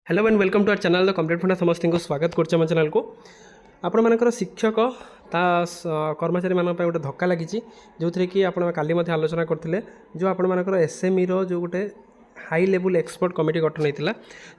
Hello and welcome to our channel the complete funda समस्त को स्वागत करम चैनल को आपण मानकर शिक्षक कर्मचारी मान गोटे धक्का लगी जो थी कि आप काली आलोचना करते जो आपण मानकर एसएमई जो गोटे हाई लेवल एक्सपर्ट कमिटी गठन होता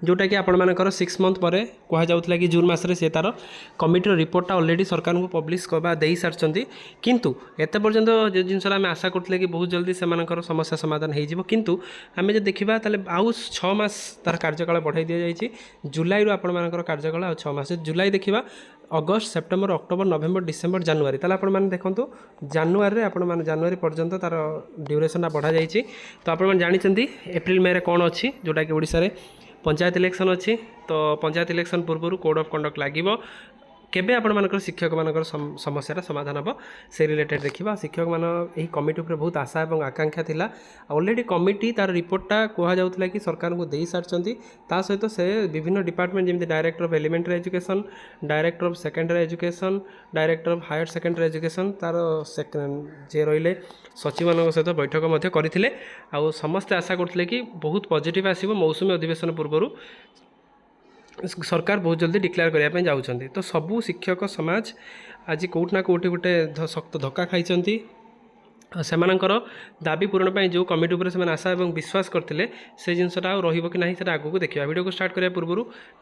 जोटा कि आपण मानकर 6 मंथ पर कहुला कि जून मसरे से तार कमिटर रिपोर्टा ऑलरेडी सरकार को पब्लिश करवा दे सारी किंतु एत पर्यंत जो जिन आम आशा करते कि बहुत जल्दी से समस्या समाधान हो किंतु आम जो देखा आउ 6 मास तार कार्यकाल बढ़ाई दि जाएगी जुलाई रू आपण मानकर कार्यकाल आ 6 मास जुलाई देखा August September October November December January ताला आपण माने देखंतु जानुरी आपण माने जानुरी पर्यंत तार ड्यूरेशन बढ़ा जाइए तो आपण माने जानिचंती एप्रिल मे रे कौन अच्छी जोटा कि ओडिशा रे पंचायत इलेक्शन अच्छी तो पंचायत इलेक्शन पूर्व कोड ऑफ कंडक्ट लागिवो केबे आपण मानकर शिक्षक मानकर समस्या समाधान हम से रिलेटेड देखा शिक्षक मान कमिटी उपर बहुत आशा और आकांक्षा थिला ऑलरेडी कमिटी तार रिपोर्टा कहुला कि सरकार को दे सारी सहित से विभिन्न डिपार्टमेंट जमी director of elementary education director of secondary education director of higher secondary education तार जे रही सचिव मान सहित बैठक करते आउ समस्ते आशा करते कि बहुत पॉजिटिव आसो मौसुमी अधिवेशन पूर्व सरकार बहुत जल्दी डिक्लेयर करने जाऊँच तो सबू शिक्षक समाज आज कौटना कौटी गोटे शक्त धक्का खाई सेमानकर दाबी पूरण पर जो कमिटी उपर से आशा और विश्वास करते से जिनसा कि ना से आगू देखा वीडियो को स्टार्ट करने पूर्व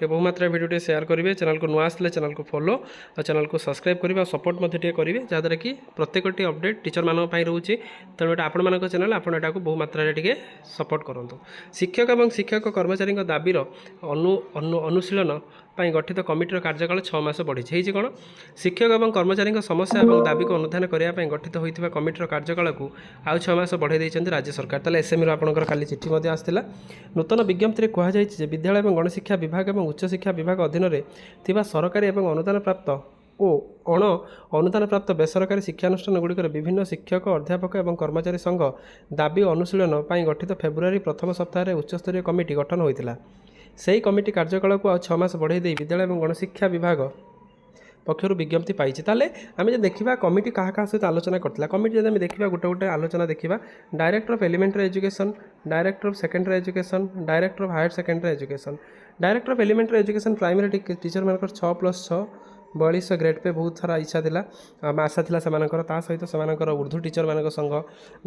बहुमात्रा वीडियो शेयर करेंगे चैनल को नुआ आसले चैनल को फॉलो और चैनल को सब्सक्राइब करेंगे और सपोर्ट करेंगे जहाँद्वारा कि प्रत्येक अपडेट टीचर मान रोचे तेणु ये आपण मान चैनल आपटा को बहुमात्रा सपोर्ट करूँ शिक्षक और शिक्षक कर्मचारी दाबीर अनुशीलन गठित कमिटर कार्यकाल 6 मास बढ़ी कौन शिक्षक और कर्मचारी समस्या और दाबी को अनुधान करने गठित होता कमिटर कार्यकाल को आउ 6 मास बढ़ाई देते राज्य सरकार ताले एसएमई आपंकर काली चिठी आसाला नूतन विज्ञप्ति कहुई विद्यालय और गणशिक्षा विभाग और उच्चशिक्षा विभाग अधीन में सरकारी और अनुदान प्राप्त और अनुदान प्राप्त बेसरकारी शिक्षानुष्ठान गुड़िकर विभिन्न शिक्षक अध्यापक और कर्मचारी संघ दाबी अनुशीलन गठित फेब्रुआरी प्रथम सप्ताह उच्चस्तरीय कमिटी गठन होता से कमिटी कार्यकाल को 6 मास बढ़ाई दे विद्यालय और गणशिक्षा विभाग पक्षर विज्ञप्ति पाई ताले आम जो देखा कमिटी क्या सहित आलोचना करता कमिटी जब देखा गोटे गोटे आलोचना देखा director of elementary education director of secondary education director of higher secondary education director of elementary education primary teacher मानकर 6+6 42 ग्रेड पे बहुत सारा इच्छा थिला आशा थिला सेमानकर ता सहित सेमानकर उर्दू टीचर मानक संघ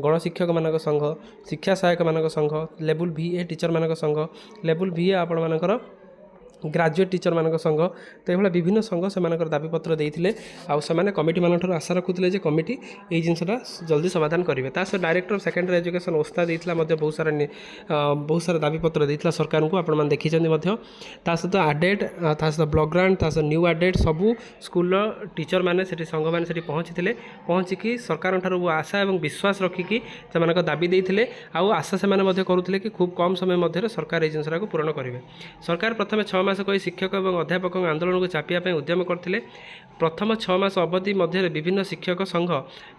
गणशिक्षक मानक संघ शिक्षा सहायक मानक संघ लेवल VA टीचर मानक संघ लेवल VA आपण मानकर ग्रेजुएट टीचर मानक संघ तो ये विभिन्न संघ से दाबीपत्र देते आने कमिटी मान आशा रखुले कमिटी ये जिनसा जल्दी समाधान करेंगे सहित डायरेक्टर ऑफ सेकेंडरी एजुकेशन ओस्ता देता बहुत सारा दाबीपत्र देता सरकार को आपने देखी सहित आडेड सहित ब्लॉक ग्रांट सहित न्यू आडेड सबू स्कूल टीचर मैंने संघ मैंने पहुँची पहुँचिकी सरकार आशा और विश्वास रखिकी से दाबी देते आशा से करुले कि खूब कम समय मध्य सरकार ये जिनसा पूरण करेंगे सरकार प्रथम 6 मास कही शिक्षक और अध्यापक आंदोलन को चापिया उद्यम करते प्रथम 6 मास अवधि मध्य विभिन्न शिक्षक संघ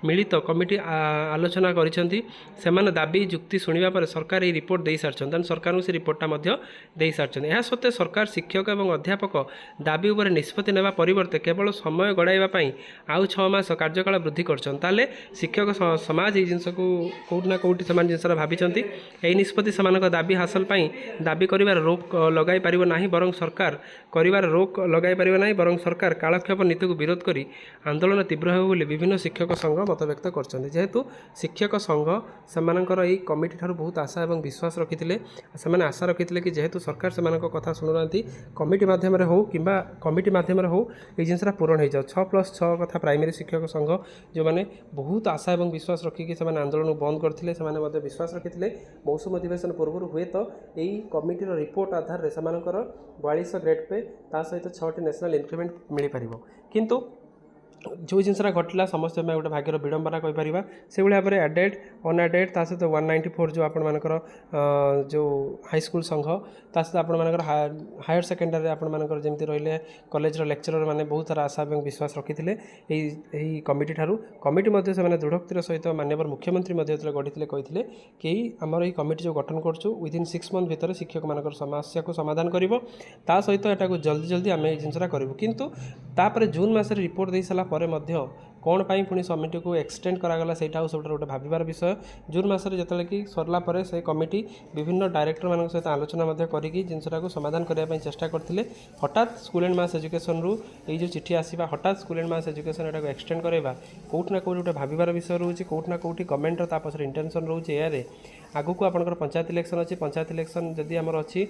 मिलित कमिटी आलोचना कर दाबी जुक्ति शुणा पर सरकार ये रिपोर्ट दे सारी सरकार को से रिपोर्टा दे सारी यह सत्वे सरकार शिक्षक और अध्यापक दाबी उपर निष्पत्ति नेबा परिवर्ते केवल समय गड़ाइवाई आउ 6 मास कार्यकाल वृद्धि कर शिक्षक समाज ये जिनस को कौटना कौटी से जिनसा भावी यही निष्पत्ति से दाबी हासिल दाबी कर रोक लगाई पार ना बरं सरकार करिवार रोक लगाई पारिबा नाही बरं सरकार कालक्षेप नीति को विरोध करी आंदोलन तीव्र हो बोली विभिन्न शिक्षक संघ मत व्यक्त करछन्ति जेहेतु शिक्षक संघ सेमानकर एई कमिटी ठारू बहुत आशा और विश्वास रखिथिले सेमाने आशा रखिथिले कि जेहेतु सरकार सेमानक कथा सुनुनांती कमिटी माध्यम रे हो किंबा कमिटी माध्यम रे हो ए जिनसरा पूरण हो जाओ 6+6 कथा प्राइमरी शिक्षक संघ जो माने बहुत आशा और विश्वास रखिकी सेमाने आंदोलन बंद करथिले सेमाने मध्ये विश्वास रखिथिले मौसुम अधिवेशन पूर्व हुए तो एई कमिटीर रिपोर्ट आधार रे सेमानकर 42 ग्रेड पे ता सहित 6टी नेशनल इंक्रीमेंट मिल पारिबो किंतु जो जिनसा घटला समस्त गोटे भाग्यर विडंबना कहीपर से भाव में एडेड अनएडेड ता सहित 194 जो आपर जो हाईस्कल संघ ता सहित आपर हायर सेकेंडरी आपर जमी रही कॉलेज लेक्चरर मैंने बहुत सारा आशा और विश्वास रखी कमिटी ठारू कमिटी से दृढ़ोक्तिर सहित माननीय मुख्यमंत्री गढ़ी कहते कि आमर ये कमिटी जो गठन करूँ विदिन 6 मंथ भितर शिक्षक मान समस्या को समाधान कर सहित यहाँ जल्दी जल्दी आम जिनसा करूँ किंतु तापर जून मास रिपोर्ट दे सारा कौन पाई पुणी कमिटी को एक्सटेंड करागला सेटा सब गोटे भाबार विषय जून मसरे जो कि सरला पर से कमिटी विभिन्न डायरेक्टर मान सहित आलोचना करी जिनसा को समाधान करने चेष्टा करते हठात स्कूल एंड मास एजुकेशन रु जो चिठी आसवा हठात school and mass education Etah extend करवा कौट ना कौट गोटे भाबार विषय रोचे कौट ना कौट गवर्नमेंट पछरे इंटेंशन रोचे यार आगु को आपंकर पंचायत इलेक्शन अच्छी पंचायत इलेक्शन जदि आमर अच्छी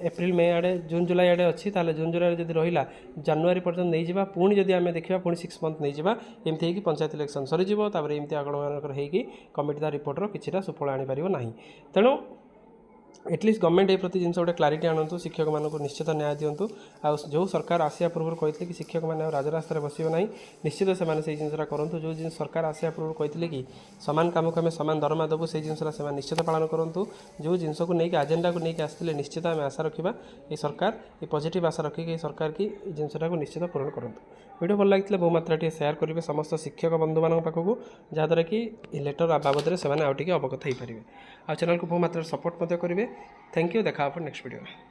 एप्रिल मे आड़े जून जुलाई आड़े अच्छी ताले जून जुलाई जब रहा जानुरी पर्यटन नहीं जावा पुणी जदि आम देखा पुणी 6 मंथ नहीं जावा एमती हो पंचायत इलेक्शन सरीज एमती आगण होगी कमिटी ता रिपोर्टर किसी सुफल आनीपर ना तेणु एटलिस्ट गवर्नमेंट ए प्रति जिन गोटे क्लारिटी आणतु शिक्षक मानक निश्चित न्याय दिंतु आ जो सरकार आसिया पूर्व कहते कि शिक्षक मैंने राजरास्त बसवे ना निश्चित से जिनसा करूँ जो जिन सरकार आसिया पूर्व कहते कि सामान कम को आम सामान दरमा देवु से जिनसा से निश्चित पालन करूँ जो जिनस को लेकिन आजेंडा को लेकिन आसते निश्चित आम आशा रखा ये सरकार ये पॉजिटिव आशा रखिक सरकार की जिनसा को निश्चित पूरण करूँ वीडियो भल लगी बहु मात्रा सेयार करेंगे समस्त शिक्षक बंधु मान पाखक जहाँद्वारा कि लेटर बाबद में आउ टे अवगत हो पारे आ चैनल को बहु मात्रा सपोर्ट करेंगे थैंक यू देखा नेक्स्ट वीडियो।